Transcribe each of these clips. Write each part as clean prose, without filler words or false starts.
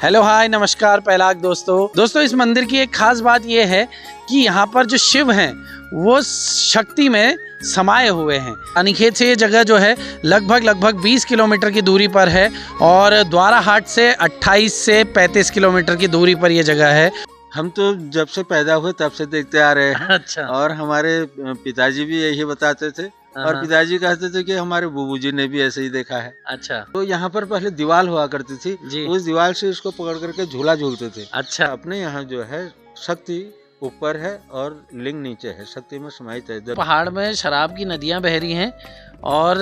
Hello hi नमस्कार पहलाग दोस्तों इस मंदिर की एक खास बात यह है कि यहाँ पर जो शिव हैं वो शक्ति में समाये हुए हैं। रानीखेत से ये जगह जो है लगभग 20 किलोमीटर की दूरी पर है और द्वाराहाट से 28 से 35 किलोमीटर की दूरी पर ये जगह है। हम तो जब से पैदा हुए तब से देखते आ रहे हैं। अच्छा। और हमारे पिताजी भी यही बताते थे और पिताजी कहते थे कि हमारे बुबू जी ने भी ऐसे ही देखा है। अच्छा। तो यहाँ पर पहले दीवार हुआ करती थी जी। उस दीवार से इसको पकड़ करके झूला झूलते थे। अच्छा। अपने यहाँ जो है शक्ति ऊपर है और लिंग नीचे है, शक्ति में समाहित है। पहाड़ में शराब की नदियां बह रही हैं और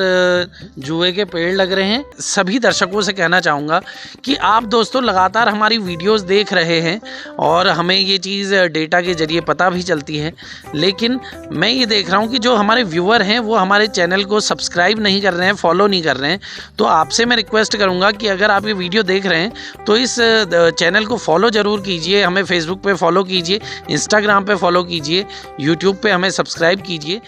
जुए के पेड़ लग रहे हैं। सभी दर्शकों से कहना चाहूँगा कि आप दोस्तों लगातार हमारी वीडियोस देख रहे हैं और हमें ये चीज़ डेटा के जरिए पता भी चलती है, लेकिन मैं ये देख रहा हूँ कि जो हमारे व्यूअर हैं वो हमारे चैनल को सब्सक्राइब नहीं कर रहे हैं, फॉलो नहीं कर रहे हैं। तो आपसे मैं रिक्वेस्ट करूँगा कि अगर आप ये वीडियो देख रहे हैं तो इस चैनल को फॉलो ज़रूर कीजिए। हमें फेसबुक पर फॉलो कीजिए, इंस्टाग्राम पर फॉलो कीजिए, यूट्यूब पर हमें सब्सक्राइब कीजिए।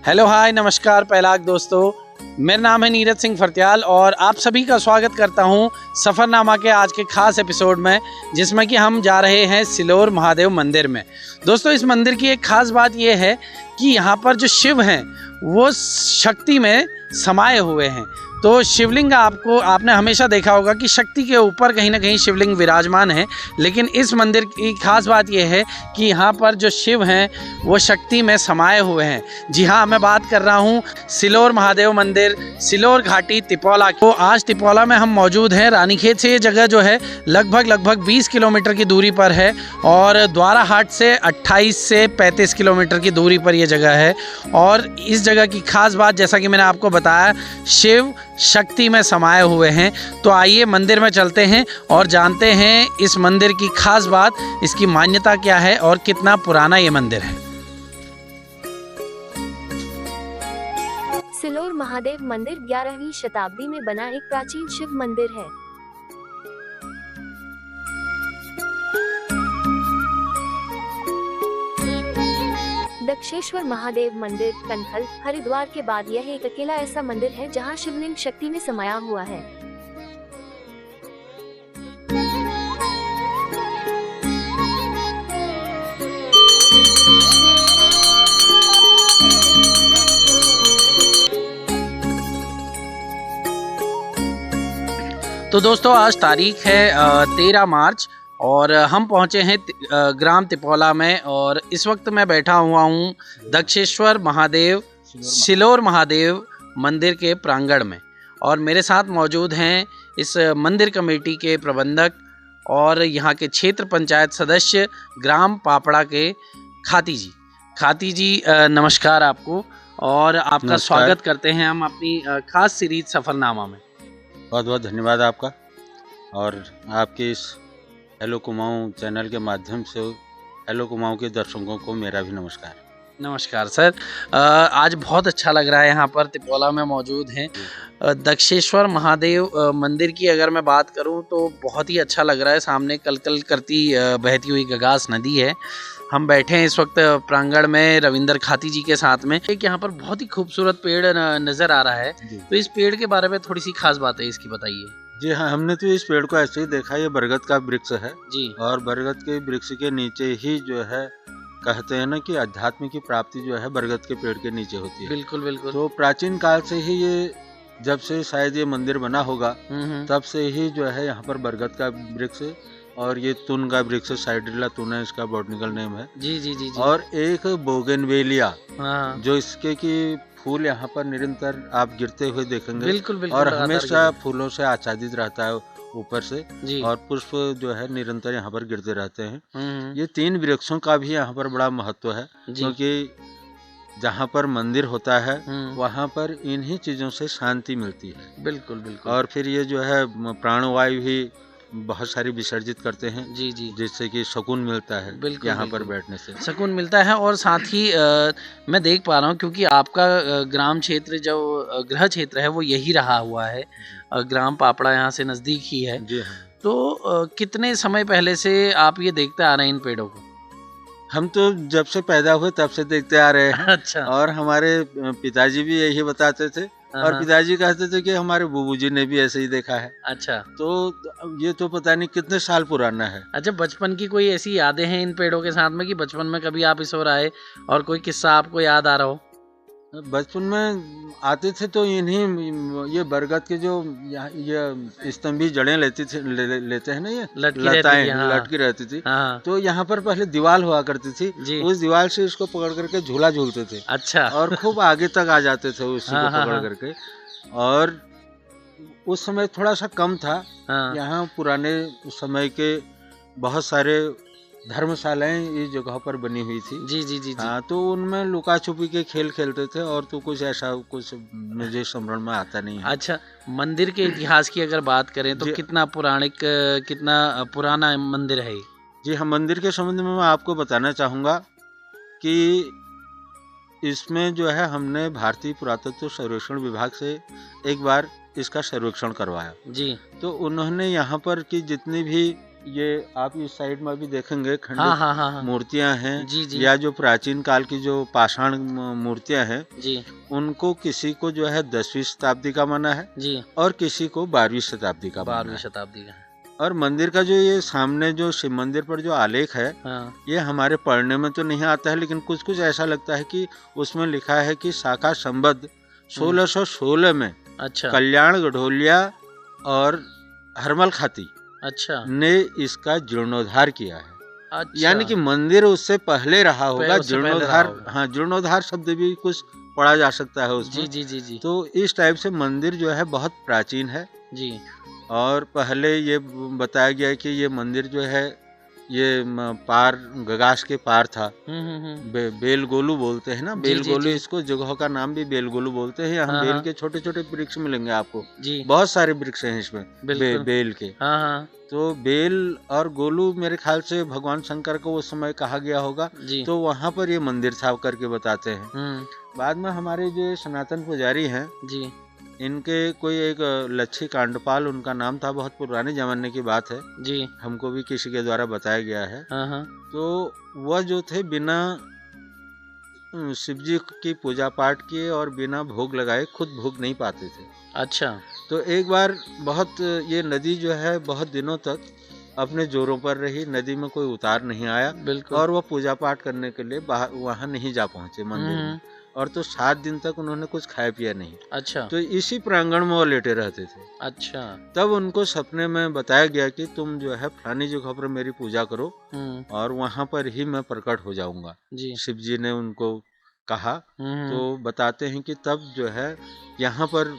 हेलो हाय नमस्कार पहलाग दोस्तों, मेरा नाम है नीरज सिंह फरत्याल और आप सभी का स्वागत करता हूं सफ़रनामा के आज के खास एपिसोड में, जिसमें कि हम जा रहे हैं सिलोर महादेव मंदिर में। दोस्तों इस मंदिर की एक खास बात यह है कि यहाँ पर जो शिव हैं वो शक्ति में समाये हुए हैं। तो शिवलिंग आपने हमेशा देखा होगा कि शक्ति के ऊपर कहीं ना कहीं शिवलिंग विराजमान है, लेकिन इस मंदिर की खास बात यह है कि यहाँ पर जो शिव हैं वो शक्ति में समाये हुए हैं। जी हाँ, मैं बात कर रहा हूँ सिलोर महादेव मंदिर, सिलोर घाटी तिपौला। तो आज तिपौला में हम मौजूद हैं। रानीखेत से ये जगह जो है लगभग 20 किलोमीटर की दूरी पर है और द्वाराहाट से 28 से 35 किलोमीटर की दूरी पर यह जगह है। और इस जगह की खास बात, जैसा कि मैंने आपको बताया, शिव शक्ति में समाये हुए हैं। तो आइए मंदिर में चलते हैं और जानते हैं इस मंदिर की खास बात, इसकी मान्यता क्या है और कितना पुराना ये मंदिर है। सिलोर महादेव मंदिर 11वीं शताब्दी में बना एक प्राचीन शिव मंदिर है। दक्षेश्वर महादेव मंदिर कनखल हरिद्वार के बाद यह एक अकेला ऐसा मंदिर है जहां शिवलिंग शक्ति में समाया हुआ है। तो दोस्तों आज तारीख है 13 मार्च और हम पहुंचे हैं ग्राम तिपौला में और इस वक्त मैं बैठा हुआ हूं दक्षेश्वर महादेव सिलोर महादेव मंदिर के प्रांगण में और मेरे साथ मौजूद हैं इस मंदिर कमेटी के प्रबंधक और यहाँ के क्षेत्र पंचायत सदस्य ग्राम पापड़ा के खाती जी नमस्कार आपको और आपका स्वागत करते हैं हम अपनी खास सीरीज सफरनामा में। बहुत बहुत धन्यवाद आपका और आपके इस हेलो कुमाऊं चैनल के माध्यम से हेलो कुमाऊं के दर्शकों को मेरा भी नमस्कार। नमस्कार सर, आज बहुत अच्छा लग रहा है यहाँ पर तिपौला में मौजूद हैं। दक्षेश्वर महादेव मंदिर की अगर मैं बात करूँ तो बहुत ही अच्छा लग रहा है। सामने कलकल करती बहती हुई गगास नदी है। हम बैठे हैं इस वक्त प्रांगण में रविंदर खाती जी के साथ में। एक यहाँ पर बहुत ही खूबसूरत पेड़ नज़र आ रहा है, तो इस पेड़ के बारे में थोड़ी सी खास बात है, इसकी बताइए। जी हाँ, हमने तो इस पेड़ को ऐसे ही देखा, ये बरगद का वृक्ष है जी। और बरगद के वृक्ष के नीचे ही जो है कहते हैं ना कि अध्यात्म की प्राप्ति जो है बरगद के पेड़ के नीचे होती है। बिल्कुल बिल्कुल। तो प्राचीन काल से ही ये जब से शायद ये मंदिर बना होगा तब से ही जो है यहाँ पर बरगद का वृक्ष और ये तुन का वृक्ष साइड्रिला तुना इसका बॉटनिकल नेम है। जी जी जी जी। और एक बोगनवेलिया, हाँ जो इसके की फूल यहाँ पर निरंतर आप गिरते हुए देखेंगे। बिल्कुल बिल्कुल और लगातार हमेशा गिरे। फूलों से आच्छादित रहता है ऊपर से, जी। और पुष्प जो है निरंतर यहाँ पर गिरते रहते हैं। हम्म। ये 3 वृक्षों का भी यहाँ पर बड़ा महत्व है, जी। क्योंकि जहाँ पर मंदिर होता है हम्म। वहाँ पर इन्हीं चीज़ों से शांति मिलती है। बिल्कुल बिल्कुल। और फिर ये जो है प्राणवायु भी बहुत सारी विसर्जित करते हैं, जी जी। जिससे कि सुकून मिलता है बिल्कुल, यहाँ पर बिल्कुल। बैठने से। सुकून मिलता है। और साथ ही मैं देख पा रहा हूँ, क्योंकि आपका ग्राम क्षेत्र जो गृह क्षेत्र है वो यही रहा हुआ है। ग्राम पापड़ा यहाँ से नज़दीक ही है। जी हाँ। तो कितने समय पहले से आप ये देखते आ रहे हैं इन पेड़ों को? हम तो जब से पैदा हुए तब से देखते आ रहे हैं। अच्छा। और हमारे पिताजी भी यही बताते थे, और हाँ। पिताजी कहते थे कि हमारे बूबू जी ने भी ऐसे ही देखा है। अच्छा। तो ये तो पता नहीं कितने साल पुराना है। अच्छा, बचपन की कोई ऐसी यादें हैं इन पेड़ों के साथ में कि बचपन में कभी आप इस ओर आए और कोई किस्सा आपको याद आ रहा हो? बचपन में आते थे तो इन्हीं ये बरगद के जो ये स्तंभी जड़ें लेते हैं ना, ये लटकी रहती थी, हाँ। लटकी रहती थी। हाँ तो यहाँ पर पहले दीवार हुआ करती थी, जी। उस दीवार से इसको पकड़ करके झूला झूलते थे। अच्छा। और खूब आगे तक आ जाते थे उसी हाँ, को हाँ, पकड़ हाँ। करके। और उस समय थोड़ा सा कम था। हाँ यहाँ पुराने समय के बहुत सारे धर्मशालाएं इस जगह पर बनी हुई थी। जी जी जी जी। हाँ, तो उनमें लुका छुपी के खेल खेलते थे, और तो कुछ ऐसा कुछ मुझे स्मरण में आता नहीं है। अच्छा, मंदिर के इतिहास की अगर बात करें तो जी। कितना पुराना मंदिर है ये? जी हाँ, मंदिर के संबंध में मैं आपको बताना चाहूँगा कि इसमें जो है हमने भारतीय पुरातत्व सर्वेक्षण विभाग से एक बार इसका सर्वेक्षण करवाया। जी। तो उन्होंने यहाँ पर की जितनी भी, ये आप इस साइड में भी देखेंगे, हाँ खंडित हाँ हाँ हाँ। मूर्तियाँ हैं, जी जी या जो प्राचीन काल की जो पाषाण मूर्तियाँ हैं, जी उनको किसी को जो है 10वीं शताब्दी का माना है, जी। और किसी को 12वीं शताब्दी का माना 12वीं है। शताब्दी का है। और मंदिर का जो ये सामने जो शिव मंदिर पर जो आलेख है, हाँ ये हमारे पढ़ने में तो नहीं आता है, लेकिन कुछ कुछ ऐसा लगता है कि उसमें लिखा है कि शाखा संबद्ध 1616 में अच्छा कल्याण गढ़ोलिया और हरमल खाती अच्छा ने इसका जीर्णोद्धार किया है। अच्छा। यानी कि मंदिर उससे पहले रहा होगा। उससे पहले रहा जीर्णोद्धार, होगा। हाँ, जीर्णोद्धार शब्द भी कुछ पढ़ा जा सकता है उसमें। जी जी जी जी तो इस टाइप से मंदिर जो है बहुत प्राचीन है। जी। और पहले ये बताया गया है कि ये मंदिर जो है ये पार गगास के पार था। बेलगोलू बोलते हैं ना, जी, बेलगोलू, जी। इसको जगह का नाम भी बेलगोलू बोलते हैं। यहाँ हाँ, बेल हाँ। के छोटे छोटे वृक्ष मिलेंगे आपको, जी। बहुत सारे वृक्ष हैं इसमें बिल्कुल। बेल के। हाँ हाँ तो बेल और गोलू मेरे ख्याल से भगवान शंकर को उस समय कहा गया होगा, जी। तो वहाँ पर ये मंदिर था करके बताते हैं। हम्म। बाद में हमारे जो सनातन पुजारी हैं, जी इनके कोई एक लच्छी कांडपाल उनका नाम था, बहुत पुराने जमाने की बात है, जी। हमको भी किसी के द्वारा बताया गया है। हाँ हाँ तो वह जो थे बिना शिव जी की पूजा पाठ किए और बिना भोग लगाए खुद भोग नहीं पाते थे। अच्छा। तो एक बार बहुत, ये नदी जो है बहुत दिनों तक अपने जोरों पर रही, नदी में कोई उतार नहीं आया, बिल्कुल। और वह पूजा पाठ करने के लिए बाहर वहाँ नहीं जा पहुँचे मंदिर में। और तो 7 दिन तक उन्होंने कुछ खाया पिया नहीं। अच्छा तो इसी प्रांगण में वो लेटे रहते थे। अच्छा। तब उनको सपने में बताया गया कि तुम जो है फलानी जगह पर मेरी पूजा करो, और वहाँ पर ही मैं प्रकट हो जाऊंगा। जी। शिव जी ने उनको कहा। तो बताते हैं कि तब जो है यहाँ पर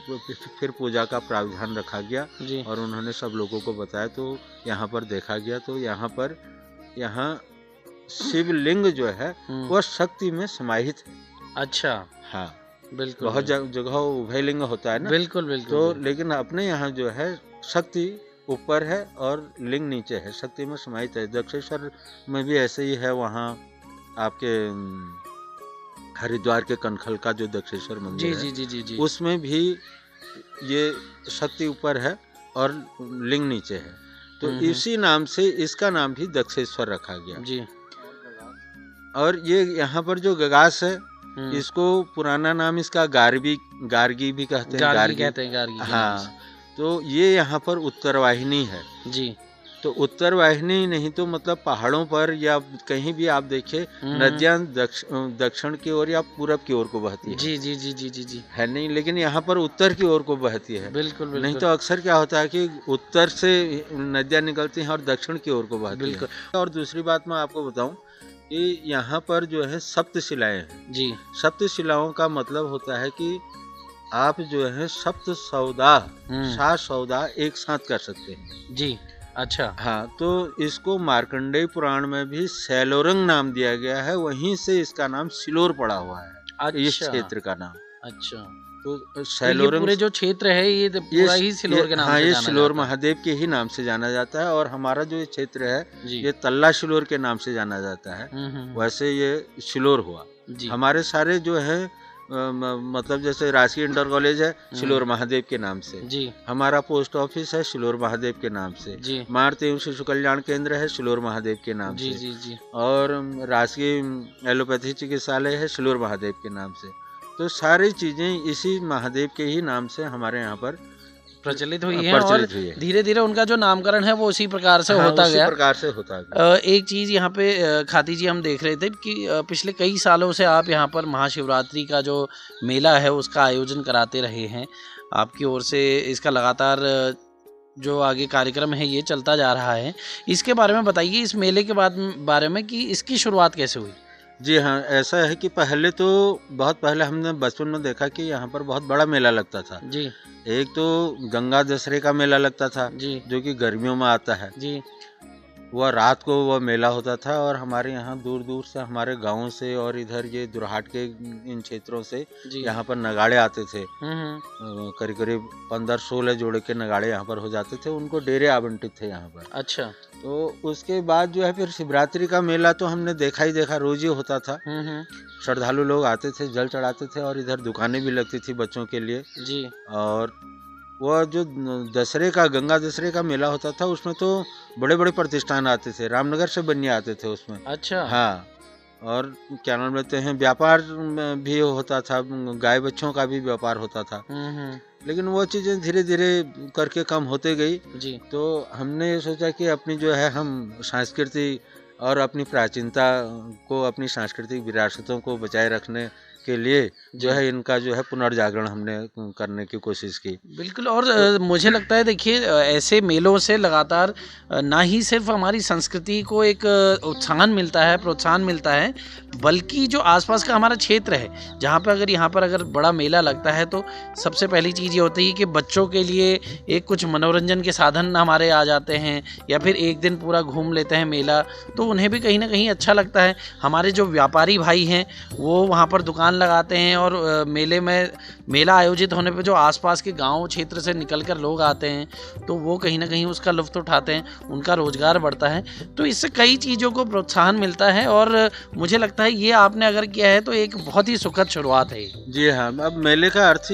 फिर पूजा का प्रावधान रखा गया, जी। और उन्होंने सब लोगों को बताया। तो यहाँ पर देखा गया, तो यहाँ शिवलिंग जो है वह शक्ति में समाहित है। अच्छा। हाँ, बिल्कुल। बहुत जगह उभयलिंग होता है ना। बिल्कुल बिल्कुल। तो लेकिन अपने यहाँ जो है शक्ति ऊपर है और लिंग नीचे है, शक्ति में समाहित है। दक्षेश्वर में भी ऐसे ही है। वहाँ आपके हरिद्वार के कनखल का जो दक्षेश्वर मंदिर जी है, जी जी जी। उसमें भी ये शक्ति ऊपर है और लिंग नीचे है। तो इसी नाम से इसका नाम भी दक्षेश्वर रखा गया जी। और ये यहाँ पर जो गगास है, इसको पुराना नाम इसका गार्गी भी कहते हैं। गार्गी कहते हैं, गार्गी। हाँ, तो ये यहाँ पर उत्तरवाहिनी है। जी। तो उत्तर वाहिनी नहीं तो मतलब पहाड़ों पर या कहीं भी आप देखिए नदियाँ दक्षिण की ओर या पूरब की ओर को बहती है। जी जी जी जी जी जी है नहीं, लेकिन यहाँ पर उत्तर की ओर को बहती है। बिल्कुल बिल्कुल। नहीं तो अक्सर क्या होता है कि उत्तर से नदियाँ निकलती हैं और दक्षिण की ओर को बहती है। बिल्कुल। और दूसरी बात मैं आपको बताऊं कि यहाँ पर जो है सप्तशिलाएं हैं। जी सप्तशिलाओं का मतलब होता है कि आप जो है सप्त सौदा 7 सौदा एक साथ कर सकते हैं। जी अच्छा। हाँ, तो इसको मार्कंडेय पुराण में भी सैलोरंग नाम दिया गया है, वहीं से इसका नाम सिलोर पड़ा हुआ है। अच्छा। इस क्षेत्र का नाम। अच्छा, तो तो ये सैलोरंग पूरे जो क्षेत्र है ये तो पूरा ही सिलोर के नाम हाँ, से ये जाना सिलोर जाता है। महादेव के ही नाम से जाना जाता है। और हमारा जो ये क्षेत्र है जी। ये तल्ला सिलोर के नाम से जाना जाता है। वैसे ये सिलोर हुआ। जी। हमारे सारे जो है मतलब जैसे राशि इंटर कॉलेज है सिलोर महादेव के नाम से। जी हमारा पोस्ट ऑफिस है सिलोर महादेव के नाम से। जी मातृ एवं शिशु कल्याण केंद्र है सिलोर महादेव के नाम जी से। जी जी और राजकीय एलोपैथी चिकित्सालय है सिलोर महादेव के नाम से। तो सारी चीजें इसी महादेव के ही नाम से हमारे यहाँ पर प्रचलित हुई है और धीरे धीरे उनका जो नामकरण है वो उसी प्रकार से हाँ, होता उसी गया। प्रकार से होता गया। एक चीज़ यहाँ पे खाती जी हम देख रहे थे कि पिछले कई सालों से आप यहाँ पर महाशिवरात्रि का जो मेला है उसका आयोजन कराते रहे हैं। आपकी ओर से इसका लगातार जो आगे कार्यक्रम है ये चलता जा रहा है। इसके बारे में बताइए, इस मेले के बारे में कि इसकी शुरुआत कैसे हुई। जी हाँ, ऐसा है कि पहले तो बहुत पहले हमने बचपन में देखा कि यहाँ पर बहुत बड़ा मेला लगता था। जी। एक तो गंगा दशहरे का मेला लगता था जी जो कि गर्मियों में आता है। जी। वह रात को वह मेला होता था और हमारे यहाँ दूर दूर से हमारे गाँव से और इधर ये दुरहाट के इन क्षेत्रों से यहाँ पर नगाड़े आते थे। करीब करीब 15-16 जोड़े के नगाड़े यहाँ पर हो जाते थे, उनको डेरे आवंटित थे यहाँ पर। अच्छा। तो उसके बाद जो है फिर शिवरात्रि का मेला तो हमने देखा ही देखा, रोज ही होता था। श्रद्धालु लोग आते थे, जल चढ़ाते थे और इधर दुकानें भी लगती थी बच्चों के लिए। जी। और वह जो दशहरे का गंगा दशहरे का मेला होता था उसमें तो बड़े बड़े प्रतिष्ठान आते थे, रामनगर से बनिए आते थे उसमें। अच्छा। हाँ, और क्या नाम लेते हैं, व्यापार भी होता था, गाय बच्चों का भी व्यापार होता था। लेकिन वो चीज़ें धीरे धीरे करके कम होते गई। जी। तो हमने ये सोचा कि अपनी जो है हम संस्कृति और अपनी प्राचीनता को, अपनी सांस्कृतिक विरासतों को बचाए रखने के लिए जो है इनका जो है पुनर्जागरण हमने करने की कोशिश की। बिल्कुल। और मुझे लगता है देखिए ऐसे मेलों से लगातार ना ही सिर्फ हमारी संस्कृति को एक उत्साहन मिलता है, प्रोत्साहन मिलता है, बल्कि जो आसपास का हमारा क्षेत्र है जहाँ पे अगर यहाँ पर अगर बड़ा मेला लगता है तो सबसे पहली चीज़ ये होती है कि बच्चों के लिए एक कुछ मनोरंजन के साधन हमारे आ जाते हैं, या फिर एक दिन पूरा घूम लेते हैं मेला, तो उन्हें भी कहीं ना कहीं अच्छा लगता है। हमारे जो व्यापारी भाई हैं वो वहाँ पर दुकान लगाते हैं और मेले में, मेला आयोजित होने पे जो आसपास के गांव क्षेत्र से निकलकर लोग आते हैं तो वो कहीं ना कहीं उसका लुत्फ़ उठाते हैं, उनका रोजगार बढ़ता है। तो इससे कई चीज़ों को प्रोत्साहन मिलता है और मुझे लगता है ये आपने अगर किया है तो एक बहुत ही सुखद शुरुआत है। जी हाँ, अब मेले का अर्थ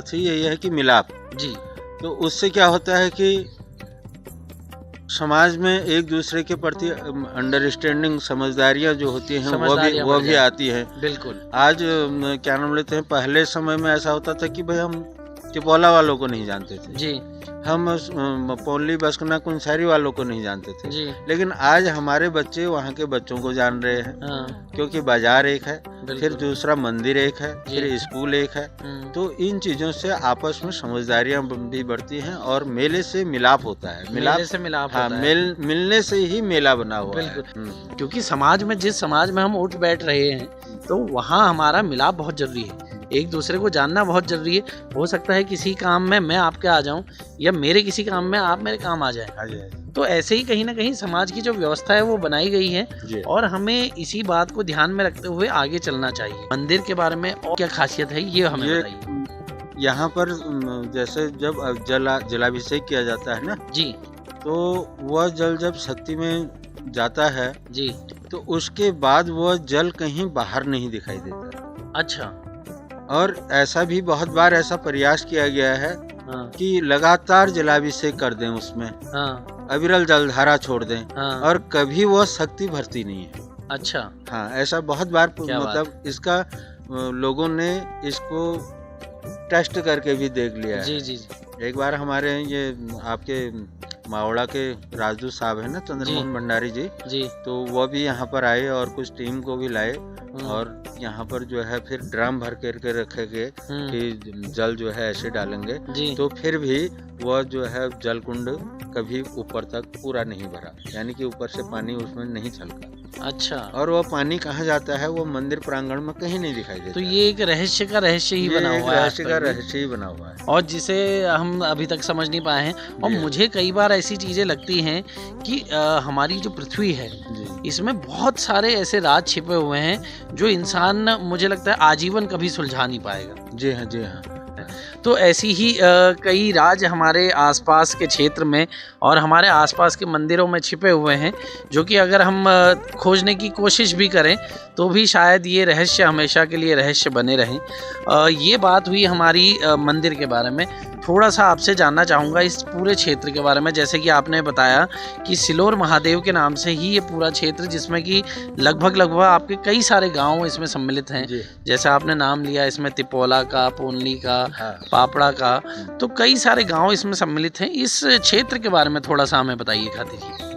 ही यही है कि मिलाप। जी। तो उससे क्या होता है कि समाज में एक दूसरे के प्रति अंडरस्टैंडिंग, समझदारियाँ जो होती हैं वो भी आती हैं। बिल्कुल। आज क्या नाम लेते हैं, पहले समय में ऐसा होता था कि भाई हम टिपोला वालों को नहीं जानते थे। जी। हम पौली बसकना कुंसारी वालों को नहीं जानते थे। जी। लेकिन आज हमारे बच्चे वहाँ के बच्चों को जान रहे हैं। हाँ। क्योंकि बाजार एक है, फिर दूसरा मंदिर एक है, फिर स्कूल एक है। तो इन चीजों से आपस में समझदारियाँ भी बढ़ती हैं और मेले से मिलाप होता है। मेले से मिलाप होता है। मिलने से ही मेला बना हुआ है। क्योंकि समाज में, जिस समाज में हम उठ बैठ रहे हैं तो वहाँ हमारा मिलाप बहुत जरूरी है, एक दूसरे को जानना बहुत जरूरी है। हो सकता है किसी काम में मैं आपके आ जाऊं या मेरे किसी काम में आप मेरे काम आ जाए। तो ऐसे ही कहीं ना कहीं समाज की जो व्यवस्था है वो बनाई गई है और हमें इसी बात को ध्यान में रखते हुए आगे चलना चाहिए। मंदिर के बारे में और क्या खासियत है ये हमें बताइए। यहाँ पर जैसे जब जलाभिषेक किया जाता है ना जी, तो वह जल जब शक्ति में जाता है जी, तो उसके बाद वह जल कहीं बाहर नहीं दिखाई देता। अच्छा। और ऐसा भी बहुत बार ऐसा प्रयास किया गया है कि लगातार जलाभिषेक कर दें उसमें, अविरल जलधारा छोड़ दें और कभी वह शक्ति भरती नहीं है। अच्छा। हाँ, ऐसा बहुत बार मतलब इसका लोगों ने इसको टेस्ट करके भी देख लिया है। जी जी जी। एक बार हमारे ये आपके मावड़ा के राजदूत साहब है ना, चंद्रमोहन भंडारी जी, तो वो भी यहाँ पर आए और कुछ टीम को भी लाए और यहाँ पर जो है फिर ड्रम भर करके रखे गए कि जल जो है ऐसे डालेंगे, तो फिर भी वह जो है जल कुंड कभी ऊपर तक पूरा नहीं भरा, यानी कि ऊपर से पानी उसमें नहीं छलका। अच्छा। और वह पानी कहाँ जाता है वो मंदिर प्रांगण में कहीं नहीं दिखाई देता। तो ये एक रहस्य का रहस्य ही बना हुआ है, रहस्य का रहस्य ही बना हुआ है, और जिसे हम अभी तक समझ नहीं पाए हैं। और मुझे कई बार ऐसी चीजें लगती हैं कि हमारी जो पृथ्वी है इसमें बहुत सारे ऐसे राज छिपे हुए हैं जो इंसान, मुझे लगता है, आजीवन कभी सुलझा नहीं पाएगा। जी हाँ, जी हाँ। तो ऐसी ही कई राज हमारे आसपास के क्षेत्र में और हमारे आसपास के मंदिरों में छिपे हुए हैं, जो कि अगर हम खोजने की कोशिश भी करें तो भी शायद ये रहस्य हमेशा के लिए रहस्य बने रहें। ये बात हुई हमारी मंदिर के बारे में। थोड़ा सा आपसे जानना चाहूँगा इस पूरे क्षेत्र के बारे में। जैसे कि आपने बताया कि सिलोर महादेव के नाम से ही ये पूरा क्षेत्र, जिसमें कि लगभग आपके कई सारे गांव इसमें सम्मिलित हैं। जैसे आपने नाम लिया इसमें तिपोला का, पोनली का, पापड़ा का, तो कई सारे गांव इसमें सम्मिलित हैं। इस क्षेत्र के बारे में थोड़ा सा हमें बताइए खातिर जी।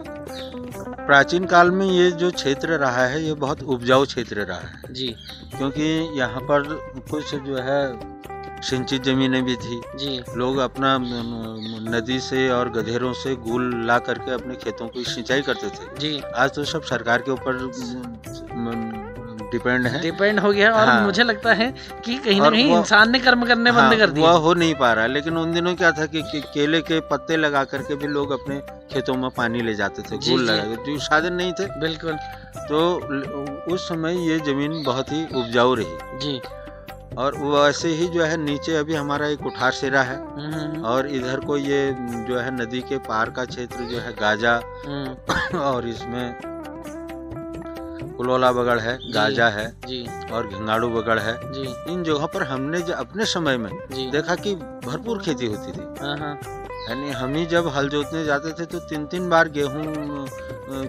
प्राचीन काल में ये जो क्षेत्र रहा है ये बहुत उपजाऊ क्षेत्र रहा है जी, क्योंकि यहाँ पर कुछ जो है सिंचित जमीनें भी थी जी। लोग अपना नदी से और गधेरों से गुल ला करके अपने खेतों की सिंचाई करते थे जी। आज तो सब सरकार के ऊपर डिपेंड हो गया। और मुझे लगता है कि कहीं ना कहीं इंसान ने कर्म करने बंद कर दिए। वह हो नहीं पा रहा, लेकिन उन दिनों क्या था कि केले के पत्ते लगा करके भी लोग अपने खेतों में पानी ले जाते थे, गुल लगा के, जो साधन नहीं थे। बिल्कुल। तो उस समय ये जमीन बहुत ही उपजाऊ रही जी। और वैसे ही जो है नीचे अभी हमारा एक कुठार सिरा है और इधर को ये जो है नदी के पार का क्षेत्र जो है गाजा और इसमें कुलोला बगड़ है, गाजा है जी। और घिंगाड़ू बगड़ है जी। इन जगहों पर हमने अपने समय में देखा कि भरपूर खेती होती थी। यानी हम ही जब हल जोतने जाते थे तो 3 बार गेहूं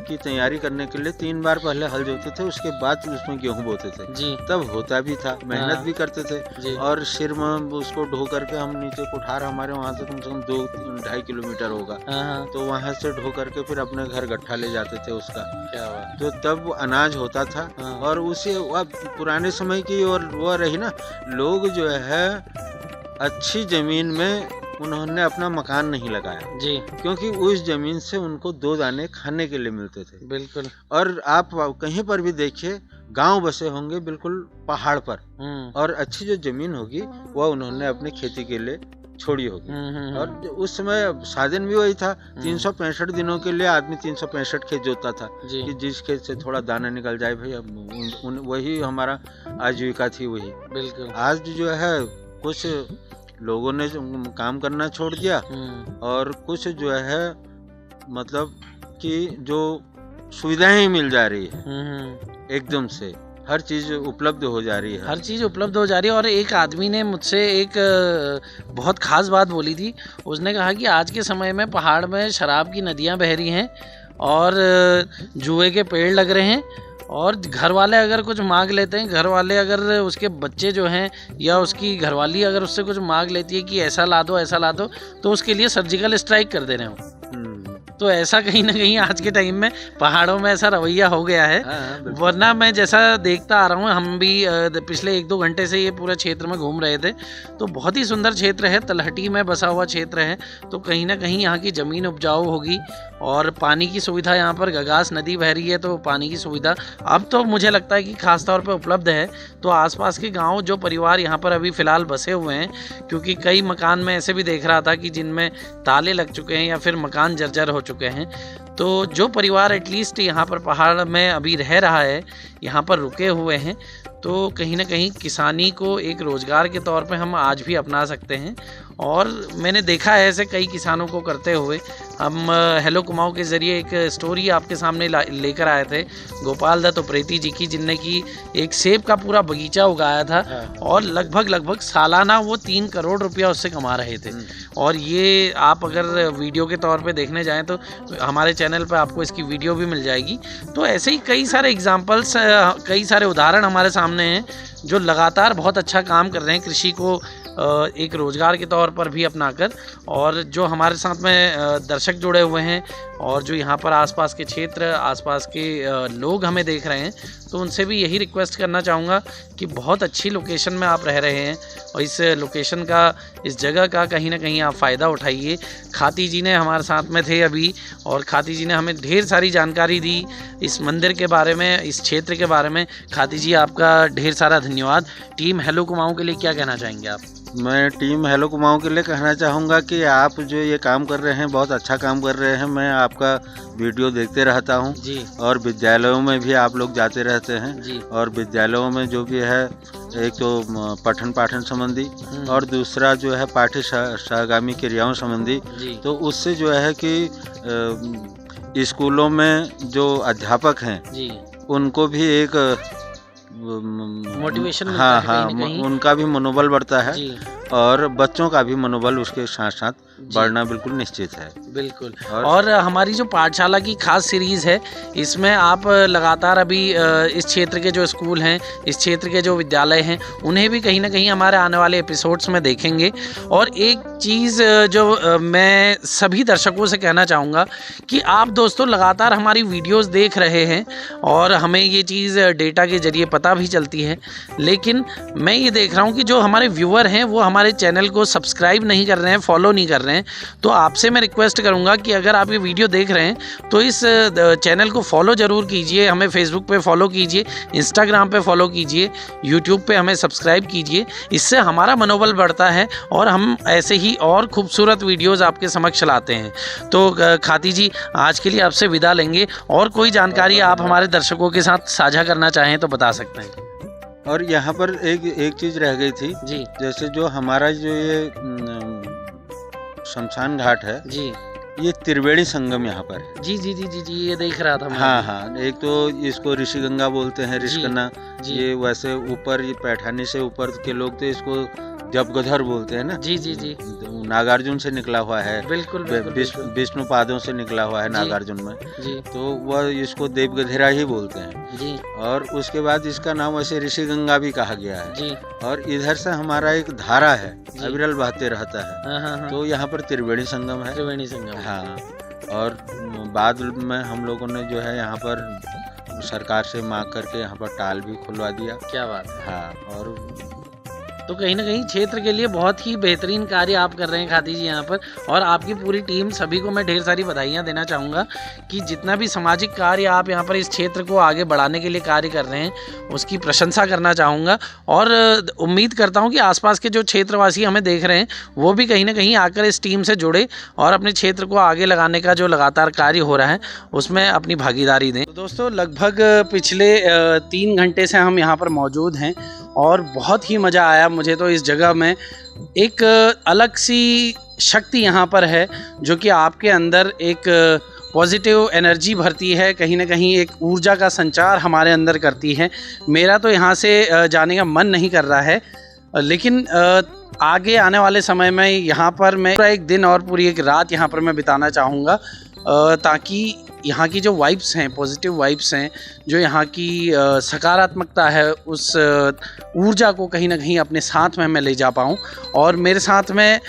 की तैयारी करने के लिए 3 बार पहले हल जोते थे, उसके बाद उसमें गेहूं बोते थे जी। तब होता भी था, मेहनत भी करते थे और सिर में उसको ढो करके हम नीचे कुठार हमारे वहाँ से कम 2-2.5 किलोमीटर होगा, तो वहाँ से ढो करके फिर अपने घर गट्ठा ले जाते थे उसका। तो तब अनाज होता था और उसे पुराने समय की और वो रही ना, लोग जो है अच्छी जमीन में उन्होंने अपना मकान नहीं लगाया जी, क्योंकि उस जमीन से उनको 2 दाने खाने के लिए मिलते थे। बिल्कुल। और आप कहीं पर भी देखिए गांव बसे होंगे बिल्कुल पहाड़ पर, और अच्छी जो जमीन होगी वह उन्होंने अपनी खेती के लिए छोड़ी होगी। और उस समय साधन भी वही था, 365 दिनों के लिए आदमी 365 खेत जोतता था कि जिस खेत से थोड़ा दाना निकल जाए भाई, वही हमारा आजीविका थी वही। बिल्कुल। आज जो है कुछ लोगों ने काम करना छोड़ दिया और कुछ जो है मतलब कि जो सुविधाएं मिल जा रही है एकदम से, हर चीज उपलब्ध हो जा रही है, हर चीज उपलब्ध हो जा रही है। और एक आदमी ने मुझसे एक बहुत खास बात बोली थी। उसने कहा कि आज के समय में पहाड़ में शराब की नदियां बह रही हैं और जुए के पेड़ लग रहे हैं, और घर वाले अगर कुछ मांग लेते हैं, घर वाले अगर उसके बच्चे जो हैं या उसकी घरवाली अगर उससे कुछ मांग लेती है कि ऐसा ला दो ऐसा ला दो, तो उसके लिए सर्जिकल स्ट्राइक कर दे रहे हो। तो ऐसा कहीं ना कहीं आज के टाइम में पहाड़ों में ऐसा रवैया हो गया है। वरना मैं जैसा देखता आ रहा हूँ, हम भी पिछले 1-2 घंटे से ये पूरे क्षेत्र में घूम रहे थे, तो बहुत ही सुंदर क्षेत्र है, तलहटी में बसा हुआ क्षेत्र है। तो कहीं ना कहीं यहाँ की ज़मीन उपजाऊ होगी और पानी की सुविधा, यहाँ पर गगास नदी बह रही है तो पानी की सुविधा अब तो मुझे लगता है कि खास तौर पे उपलब्ध है। तो आसपास के गांव, जो परिवार यहाँ पर अभी फ़िलहाल बसे हुए हैं, क्योंकि कई मकान में ऐसे भी देख रहा था कि जिनमें ताले लग चुके हैं या फिर मकान जर्जर हो चुके हैं, तो जो परिवार एटलीस्ट यहाँ पर पहाड़ में अभी रह रहा है, यहाँ पर रुके हुए हैं, तो कहीं ना कहीं किसानी को एक रोज़गार के तौर पे हम आज भी अपना सकते हैं। और मैंने देखा है ऐसे कई किसानों को करते हुए। हम हेलो कुमाऊं के ज़रिए एक स्टोरी आपके सामने लेकर आए थे गोपाल दत्त उप्रेती जी की, जिनने की एक सेब का पूरा बगीचा उगाया था और लगभग सालाना वो 3 करोड़ रुपया उससे कमा रहे थे। और ये आप अगर वीडियो के तौर पे देखने जाएं तो हमारे चैनल पे आपको इसकी वीडियो भी मिल जाएगी। तो ऐसे ही कई सारे एग्जाम्पल्स कई सारे उदाहरण हमारे सामने हैं जो लगातार बहुत अच्छा काम कर रहे हैं कृषि को एक रोज़गार के तौर पर भी अपनाकर। और जो हमारे साथ में दर्शक जुड़े हुए हैं और जो यहाँ पर आसपास के क्षेत्र, आसपास के लोग हमें देख रहे हैं, तो उनसे भी यही रिक्वेस्ट करना चाहूँगा कि बहुत अच्छी लोकेशन में आप रह रहे हैं और इस लोकेशन का, इस जगह का कहीं ना कहीं आप फ़ायदा उठाइए। खाती जी ने हमारे साथ में थे अभी, और खाती जी ने हमें ढेर सारी जानकारी दी इस मंदिर के बारे में, इस क्षेत्र के बारे में। खाती जी, आपका ढेर सारा धन्यवाद। टीम हेलो कुमाऊं के लिए क्या कहना चाहेंगे आप? मैं टीम हेलो कुमाऊं के लिए कहना चाहूँगा कि आप जो ये काम कर रहे हैं बहुत अच्छा काम कर रहे हैं। मैं आपका वीडियो देखते रहता हूँ जी, और विद्यालयों में भी आप लोग जाते रहते हैं जी। और विद्यालयों में जो भी है, एक तो पठन पाठन संबंधी और दूसरा जो है पाठ्य सहगामी क्रियाओं संबंधी, तो उससे जो है कि स्कूलों में जो अध्यापक हैं जी, उनको भी एक मोटिवेशन, हाँ, उनका भी मनोबल बढ़ता है और बच्चों का भी मनोबल उसके साथ साथ बढ़ना बिल्कुल निश्चित है। बिल्कुल। और हमारी जो पाठशाला की खास सीरीज़ है, इसमें आप लगातार अभी इस क्षेत्र के जो स्कूल हैं, इस क्षेत्र के जो विद्यालय हैं, उन्हें भी कहीं ना कहीं हमारे आने वाले एपिसोड्स में देखेंगे। और एक चीज़ जो मैं सभी दर्शकों से कहना चाहूँगा कि आप दोस्तों लगातार हमारी वीडियोस देख रहे हैं और हमें ये चीज़ डेटा के ज़रिए पता भी चलती है, लेकिन मैं ये देख रहा हूँ कि जो हमारे व्यूअर हैं वो हमारे चैनल को सब्सक्राइब नहीं कर रहे हैं, फॉलो नहीं कर रहे हैं। तो आपसे मैं रिक्वेस्ट करूंगा कि अगर आप ये वीडियो देख रहे हैं तो इस चैनल को फॉलो ज़रूर कीजिए। हमें फेसबुक पे फॉलो कीजिए, इंस्टाग्राम पे फॉलो कीजिए, यूट्यूब पे हमें सब्सक्राइब कीजिए। इससे हमारा मनोबल बढ़ता है और हम ऐसे ही और खूबसूरत वीडियोज़ आपके समक्ष लाते हैं। तो खाती जी, आज के लिए आपसे विदा लेंगे, और कोई जानकारी आप हमारे दर्शकों के साथ साझा करना चाहें तो बता सकते हैं। और यहाँ पर एक चीज़ रह गई थी जी, जैसे जो हमारा जो ये शमशान घाट है जी, ये त्रिवेणी संगम यहाँ पर है जी जी जी जी जी, ये देख रहा था मैं। हाँ, एक तो इसको ऋषि गंगा बोलते हैं, ऋषिकन्या। ये वैसे ऊपर ये पैठानी से ऊपर के लोग तो इसको जबगधर बोलते हैं ना जी जी जी। नागार्जुन से निकला हुआ है, बिल्कुल विष्णु पादों से निकला हुआ है नागार्जुन में जी, तो वह इसको देवगधेरा ही बोलते हैं जी। और उसके बाद इसका नाम वैसे ऋषि गंगा भी कहा गया है जी। और इधर से हमारा एक धारा है, अविरल बहते रहता है। हाँ। तो यहाँ पर त्रिवेणी संगम है, त्रिवेणी संगम। हाँ, और बाद में हम लोगों ने जो है यहाँ पर सरकार से मांग करके यहाँ पर टाल भी खुलवा दिया। क्या बात है। हाँ, और तो कहीं ना कहीं क्षेत्र के लिए बहुत ही बेहतरीन कार्य आप कर रहे हैं खाती जी यहाँ पर, और आपकी पूरी टीम, सभी को मैं ढेर सारी बधाइयाँ देना चाहूँगा कि जितना भी सामाजिक कार्य आप यहाँ पर इस क्षेत्र को आगे बढ़ाने के लिए कार्य कर रहे हैं उसकी प्रशंसा करना चाहूँगा। और उम्मीद करता हूँ कि आसपास के जो क्षेत्रवासी हमें देख रहे हैं वो भी कहीं ना कहीं आकर इस टीम से जुड़े और अपने क्षेत्र को आगे लगाने का जो लगातार कार्य हो रहा है उसमें अपनी भागीदारी दें। तो दोस्तों, लगभग पिछले 3 घंटे से हम यहाँ पर मौजूद हैं और बहुत ही मज़ा आया मुझे तो इस जगह में। एक अलग सी शक्ति यहाँ पर है जो कि आपके अंदर एक पॉजिटिव एनर्जी भरती है, कहीं ना कहीं एक ऊर्जा का संचार हमारे अंदर करती है। मेरा तो यहाँ से जाने का मन नहीं कर रहा है, लेकिन आगे आने वाले समय में यहाँ पर मैं पूरा एक दिन और पूरी एक रात यहाँ पर मैं बिताना चाहूँगा, ताकि यहाँ की जो वाइब्स हैं, पॉजिटिव वाइब्स हैं, जो यहाँ की सकारात्मकता है, उस ऊर्जा को कहीं ना कहीं अपने साथ में मैं ले जा पाऊँ। और मेरे साथ में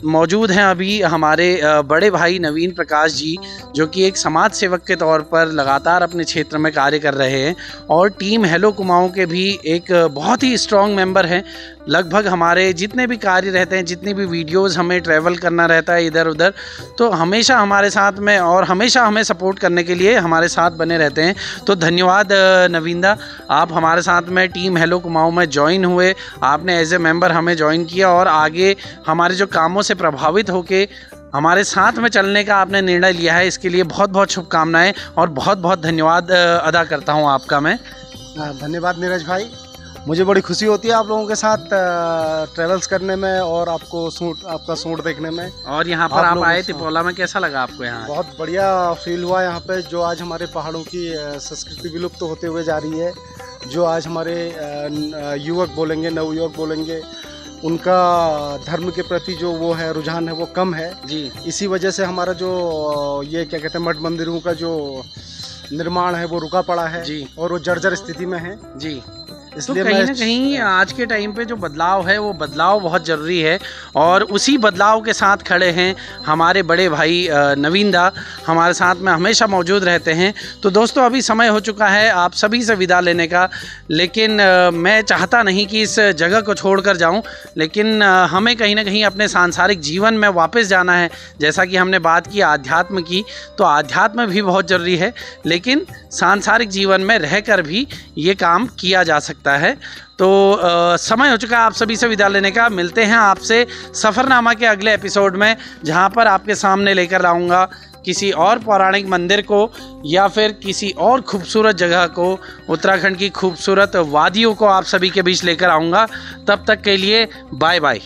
मौजूद हैं अभी हमारे बड़े भाई नवीन प्रकाश जी, जो कि एक समाज सेवक के तौर पर लगातार अपने क्षेत्र में कार्य कर रहे हैं, और टीम हेलो कुमाऊं के भी एक बहुत ही स्ट्रॉन्ग मेंबर हैं। लगभग हमारे जितने भी कार्य रहते हैं, जितनी भी वीडियोस हमें ट्रैवल करना रहता है इधर उधर, तो हमेशा हमारे साथ में और हमेशा हमें सपोर्ट करने के लिए हमारे साथ बने रहते हैं। तो धन्यवाद नवींदा, आप हमारे साथ में टीम हेलो कुमाऊं में ज्वाइन हुए, आपने एज ए मेंबर हमें ज्वाइन किया और आगे हमारे जो कामों से प्रभावित होके हमारे साथ में चलने का आपने निर्णय लिया है। इसके लिए बहुत बहुत शुभकामनाएं और बहुत बहुत धन्यवाद अदा करता हूं आपका मैं। धन्यवाद नीरज भाई, मुझे बड़ी खुशी होती है आप लोगों के साथ ट्रेवल्स करने में और आपका सूट देखने में। और यहाँ पर आप आए तिपोला में, कैसा लगा आपको यहाँ? बहुत बढ़िया फील हुआ यहाँ पे। जो आज हमारे पहाड़ों की संस्कृति विलुप्त होते हुए जा रही है, जो आज हमारे युवक बोलेंगे, नवयुवक बोलेंगे, उनका धर्म के प्रति जो वो है रुझान है वो कम है जी। इसी वजह से हमारा जो ये क्या कहते हैं मठ मंदिरों का जो निर्माण है वो रुका पड़ा है जी। और वो जर्जर स्थिति में है जी। तो इसलिए कहीं ना कहीं आज के टाइम पे जो बदलाव है वो बदलाव बहुत ज़रूरी है, और उसी बदलाव के साथ खड़े हैं हमारे बड़े भाई नवीन दा, हमारे साथ में हमेशा मौजूद रहते हैं। तो दोस्तों अभी समय हो चुका है आप सभी से विदा लेने का, लेकिन मैं चाहता नहीं कि इस जगह को छोड़कर जाऊं, लेकिन हमें कहीं ना कहीं अपने सांसारिक जीवन में वापस जाना है। जैसा कि हमने बात की आध्यात्म की, तो आध्यात्म भी बहुत ज़रूरी है, लेकिन सांसारिक जीवन में रहकर भी ये काम किया जा सकता है। तो समय हो चुका है आप सभी से विदा लेने का। मिलते हैं आपसे सफ़रनामा के अगले एपिसोड में, जहां पर आपके सामने लेकर आऊँगा किसी और पौराणिक मंदिर को या फिर किसी और खूबसूरत जगह को, उत्तराखंड की खूबसूरत वादियों को आप सभी के बीच लेकर आऊँगा। तब तक के लिए बाय बाय।